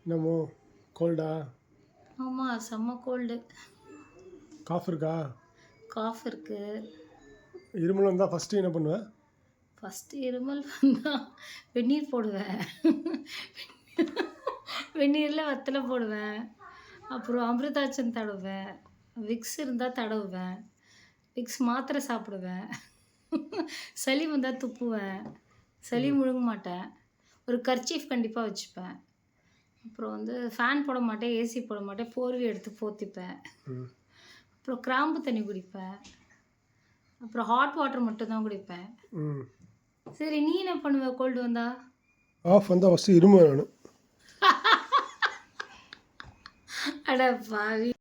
என்னமோ கோல்டா? ஆமாம், செம்ம கோல்டு. காஃப் இருக்கா? காஃப் இருக்கு. இருமல் வந்தால் ஃபஸ்ட்டு என்ன பண்ணுவேன்? ஃபஸ்ட்டு இருமல் வந்தால் வெந்நீர் போடுவேன். வெந்நீரில் வெத்தலை போடுவேன். அப்புறம் அமிர்தாட்சம் தடவுவேன். விக்ஸ் இருந்தால் தடவுவேன். விக்ஸ் மாத்திரை சாப்பிடுவேன். சளி வந்தால் துப்புவேன். சளி முழுங்க மாட்டேன். ஒரு கர்ச்சீஃப் கண்டிப்பாக வச்சுப்பேன். அப்புறம் ஃபேன் போட மாட்டேன், ஏசி போட மாட்டேன், போர்வை எடுத்து போத்திப்பேன். அப்புறம் கிராம்பு தண்ணி குடிப்பேன். அப்புறம் ஹாட் வாட்டர் மட்டும் தான் குடிப்பேன். சரி, நீ என்ன பண்ணுவ கோல்டு வந்தா? ஆஃப் வந்தால் ஃபஸ்ட்டு இருமல் நான். அட பாவி.